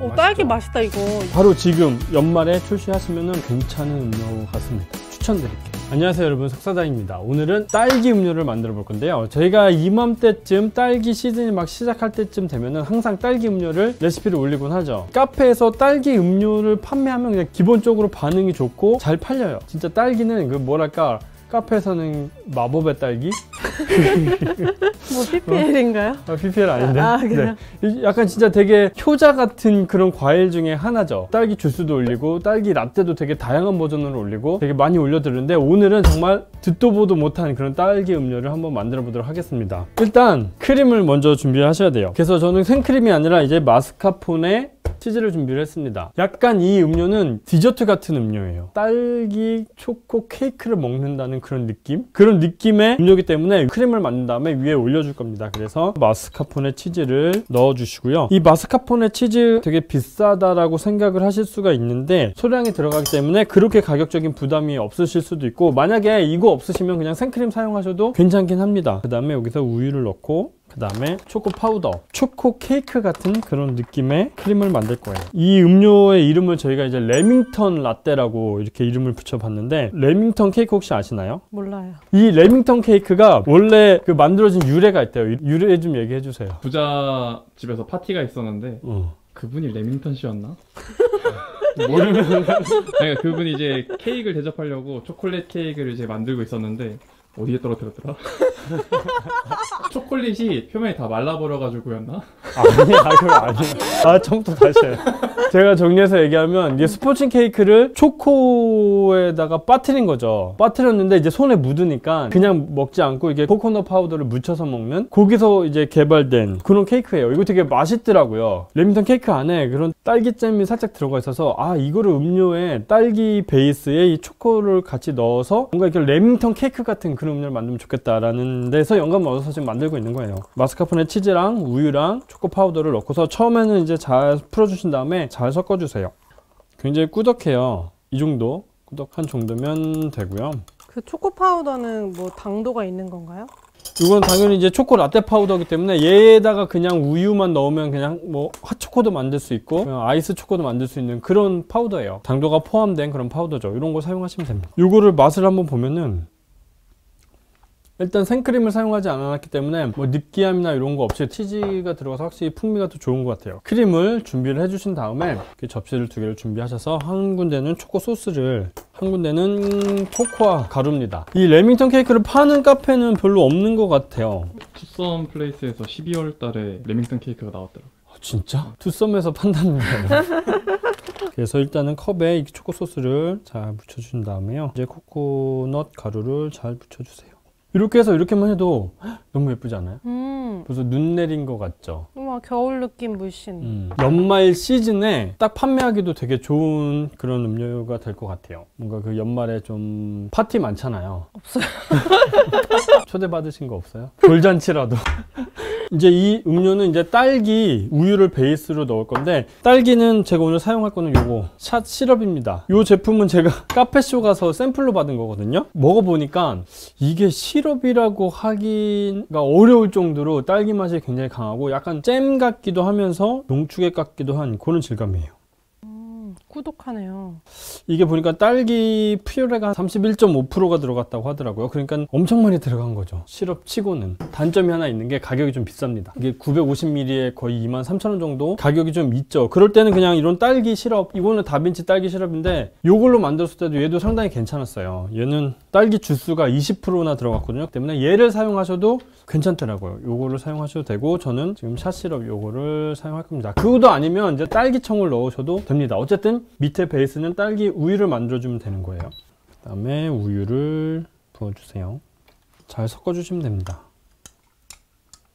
딸기 맛있다 이거. 바로 지금 연말에 출시하시면 괜찮은 음료 같습니다. 추천드릴게요. 안녕하세요 여러분, 석사장입니다. 오늘은 딸기 음료를 만들어 볼 건데요. 저희가 이맘때쯤 딸기 시즌이 막 시작할 때쯤 되면은 항상 딸기 음료를 레시피를 올리곤 하죠. 카페에서 딸기 음료를 판매하면 그냥 기본적으로 반응이 좋고 잘 팔려요. 진짜 딸기는 그 뭐랄까, 카페에서는 마법의 딸기? 뭐 PPL인가요? PPL 아닌데? 아, 그래요? 네. 약간 진짜 되게 효자 같은 그런 과일 중에 하나죠. 딸기 주스도 올리고 딸기 라떼도 되게 다양한 버전으로 올리고 되게 많이 올려드리는데, 오늘은 정말 듣도 보도 못한 그런 딸기 음료를 한번 만들어 보도록 하겠습니다. 일단 크림을 먼저 준비하셔야 돼요. 그래서 저는 생크림이 아니라 이제 마스카포네 치즈를 준비를 했습니다. 약간 이 음료는 디저트 같은 음료예요. 딸기 초코 케이크를 먹는다는 그런 느낌? 그런 느낌의 음료이기 때문에 크림을 만든 다음에 위에 올려줄 겁니다. 그래서 마스카포네 치즈를 넣어주시고요. 이 마스카포네 치즈 되게 비싸다라고 생각을 하실 수가 있는데, 소량이 들어가기 때문에 그렇게 가격적인 부담이 없으실 수도 있고, 만약에 이거 없으시면 그냥 생크림 사용하셔도 괜찮긴 합니다. 그 다음에 여기서 우유를 넣고, 그 다음에 초코 파우더, 초코 케이크 같은 그런 느낌의 크림을 만들 거예요. 이 음료의 이름을 저희가 이제 레밍턴 라떼라고 이렇게 이름을 붙여봤는데, 레밍턴 케이크 혹시 아시나요? 몰라요. 이 레밍턴 케이크가 원래 그 만들어진 유래가 있대요. 유래 좀 얘기해 주세요. 부자 집에서 파티가 있었는데 그분이 레밍턴 씨였나? 모르면 그러니까 그분이 이제 케이크를 대접하려고 초콜릿 케이크를 이제 만들고 있었는데 어디에 떨어뜨렸더라? 초콜릿이 표면이 다 말라버려가지고였나? 아니야, 그거 아니야. 처음부터 다시 해. 제가 정리해서 얘기하면, 이게 스포츠 케이크를 초코에다가 빠뜨린 거죠. 빠뜨렸는데 이제 손에 묻으니까 그냥 먹지 않고 이게 코코넛 파우더를 묻혀서 먹는, 거기서 이제 개발된 그런 케이크예요. 이거 되게 맛있더라고요. 레밍턴 케이크 안에 그런 딸기잼이 살짝 들어가 있어서, 아, 이거를 음료에 딸기 베이스에 이 초코를 같이 넣어서 뭔가 이렇게 레밍턴 케이크 같은 그런 음료를 만들면 좋겠다라는 데서 영감을 얻어서 지금 만들고 있는 거예요. 마스카포네 치즈랑 우유랑 초코 파우더를 넣고서 처음에는 이제 잘 풀어주신 다음에 잘 섞어주세요. 굉장히 꾸덕해요. 이 정도 꾸덕한 정도면 되고요. 그 초코 파우더는 뭐 당도가 있는 건가요? 이건 당연히 이제 초코 라떼 파우더이기 때문에 얘에다가 그냥 우유만 넣으면 그냥 뭐 핫초코도 만들 수 있고 아이스 초코도 만들 수 있는 그런 파우더예요. 당도가 포함된 그런 파우더죠. 이런 거 사용하시면 됩니다. 이거를 맛을 한번 보면은, 일단 생크림을 사용하지 않았기 때문에 뭐 느끼함이나 이런 거 없이 치즈가 들어가서 확실히 풍미가 더 좋은 것 같아요. 크림을 준비를 해주신 다음에 접시를 두 개를 준비하셔서, 한 군데는 초코 소스를, 한 군데는 코코아 가루입니다. 이 레밍턴 케이크를 파는 카페는 별로 없는 것 같아요. 투썸 플레이스에서 12월 달에 레밍턴 케이크가 나왔더라고요. 진짜? 투썸에서 판답니다. 그래서 일단은 컵에 이 초코 소스를 잘 묻혀준 다음에요, 이제 코코넛 가루를 잘 묻혀주세요. 이렇게 해서 이렇게만 해도 너무 예쁘지 않아요? 벌써 눈 내린 것 같죠? 와, 겨울 느낌 물씬. 연말 시즌에 딱 판매하기도 되게 좋은 그런 음료가 될 것 같아요. 뭔가 그 연말에 좀 파티 많잖아요. 없어요. 초대받으신 거 없어요? 돌잔치라도. 이제 이 음료는 이제 딸기 우유를 베이스로 넣을 건데, 딸기는 제가 오늘 사용할 거는 요거 샷 시럽입니다. 이 제품은 제가 카페쇼 가서 샘플로 받은 거거든요. 먹어보니까 이게 시럽이라고 하기가 어려울 정도로 딸기 맛이 굉장히 강하고, 약간 잼 같기도 하면서 농축액 같기도 한 그런 질감이에요. 꾸덕하네요. 이게 보니까 딸기 퓨레가 31.5%가 들어갔다고 하더라고요. 그러니까 엄청 많이 들어간 거죠. 시럽 치고는. 단점이 하나 있는 게 가격이 좀 비쌉니다. 이게 950ml에 거의 23,000원 정도 가격이 좀 있죠. 그럴 때는 그냥 이런 딸기 시럽, 이거는 다빈치 딸기 시럽인데 이걸로 만들었을 때도 얘도 상당히 괜찮았어요. 얘는 딸기 주스가 20%나 들어갔거든요. 때문에 얘를 사용하셔도 괜찮더라고요. 요거를 사용하셔도 되고, 저는 지금 샷 시럽 요거를 사용할 겁니다. 그것도 아니면 이제 딸기청을 넣으셔도 됩니다. 어쨌든 밑에 베이스는 딸기 우유를 만들어주면 되는 거예요. 그 다음에 우유를 부어주세요. 잘 섞어주시면 됩니다.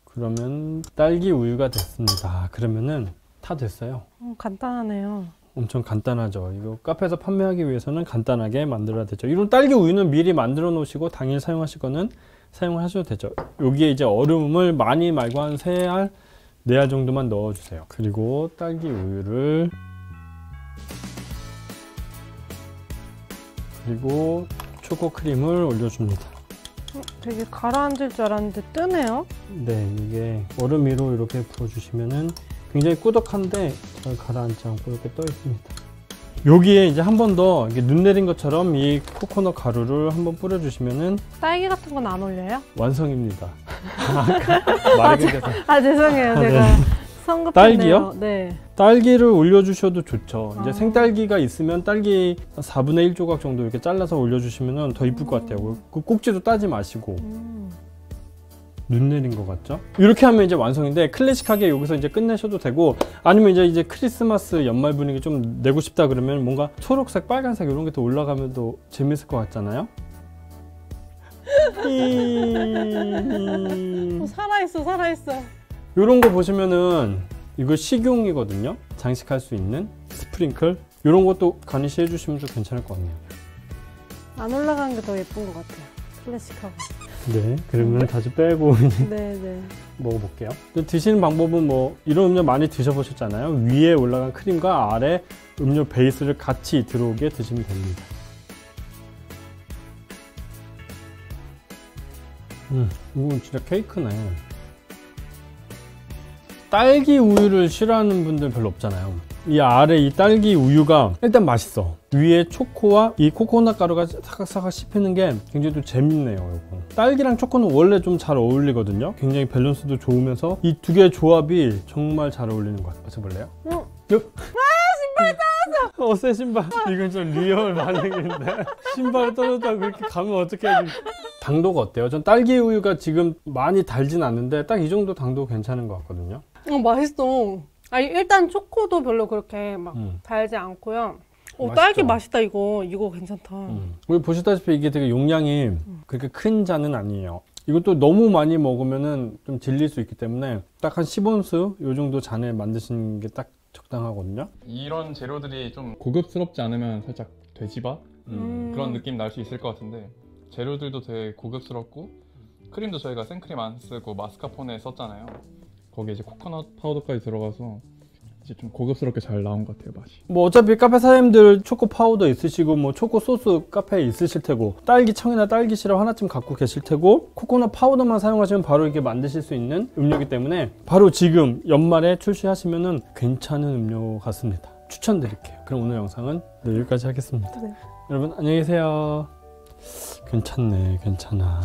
그러면 딸기 우유가 됐습니다. 그러면은 다 됐어요. 간단하네요. 엄청 간단하죠. 이거 카페에서 판매하기 위해서는 간단하게 만들어야 되죠. 이런 딸기 우유는 미리 만들어 놓으시고 당일 사용하실 거는 사용을 하셔도 되죠. 여기에 이제 얼음을 많이 말고 한 3알, 4알 정도만 넣어주세요. 그리고 딸기 우유를, 그리고 초코 크림을 올려줍니다. 되게 가라앉을 줄 알았는데 뜨네요. 네, 이게 얼음 위로 이렇게 부어주시면은 굉장히 꾸덕한데 잘 가라앉지 않고 이렇게 떠 있습니다. 여기에 이제 한 번 더 눈 내린 것처럼 이 코코넛 가루를 한번 뿌려주시면은 딸기 같은 건 안 올려요? 완성입니다. 말이 끊겨서. 아 죄송해요. 아, 제가 네. 성급했네요. 딸기요? 네. 딸기를 올려주셔도 좋죠. 이제 아. 생딸기가 있으면 딸기 4분의 1 조각 정도 이렇게 잘라서 올려주시면 더 이쁠 것 같아요. 그 꼭지도 따지 마시고. 눈 내린 것 같죠? 이렇게 하면 이제 완성인데 클래식하게 여기서 이제 끝내셔도 되고, 아니면 이제 크리스마스 연말 분위기 좀 내고 싶다 그러면 뭔가 초록색, 빨간색 이런 게 더 올라가면 더 재밌을 것 같잖아요? 살아있어, 살아있어. 이런 거 보시면은 이거 식용이거든요. 장식할 수 있는 스프링클 이런 것도 가니쉬 해주시면 좀 괜찮을 것 같네요. 안 올라가는 게 더 예쁜 것 같아요. 클래식하고. 네, 그러면 다시 빼고 네네. 먹어볼게요. 드시는 방법은 뭐 이런 음료 많이 드셔보셨잖아요. 위에 올라간 크림과 아래 음료 베이스를 같이 들어오게 드시면 됩니다. 이건 진짜 케이크네. 딸기 우유를 싫어하는 분들 별로 없잖아요. 이 아래 이 딸기 우유가 일단 맛있어. 위에 초코와 이 코코넛 가루가 사각사각 씹히는 게 굉장히 또 재밌네요. 이거. 딸기랑 초코는 원래 좀 잘 어울리거든요. 굉장히 밸런스도 좋으면서 이 두 개의 조합이 정말 잘 어울리는 것 같아요. 맞춰볼래요? 신발 떨어졌어! 새 신발. 이건 좀 리얼 반응인데. 신발 떨어졌다고 그렇게 가면 어떡해. 당도가 어때요? 전 딸기 우유가 지금 많이 달진 않는데 딱 이 정도 당도 괜찮은 것 같거든요. 맛있어. 아니, 일단 초코도 별로 그렇게 막 달지 않고요. 딸기 맛있다, 이거. 이거 괜찮다. 우리 보시다시피 이게 되게 용량이 그렇게 큰 잔은 아니에요. 이것도 너무 많이 먹으면은 좀 질릴 수 있기 때문에 딱 한 10온스 요 정도 잔에 만드시는 게 딱 적당하거든요. 이런 재료들이 좀 고급스럽지 않으면 살짝 돼지밥 그런 느낌 날 수 있을 것 같은데, 재료들도 되게 고급스럽고, 크림도 저희가 생크림 안 쓰고 마스카포네 썼잖아요. 거기에 이제 코코넛 파우더까지 들어가서 이제 좀 고급스럽게 잘 나온 것 같아요, 맛이. 뭐 어차피 카페 사장님들 초코 파우더 있으시고 뭐 초코 소스 카페에 있으실 테고, 딸기 청이나 딸기 시럽 하나쯤 갖고 계실 테고, 코코넛 파우더만 사용하시면 바로 이렇게 만드실 수 있는 음료이기 때문에 바로 지금 연말에 출시하시면은 괜찮은 음료 같습니다. 추천드릴게요. 그럼 오늘 영상은 여기까지 하겠습니다. 네. 여러분 안녕히 계세요. 괜찮네, 괜찮아.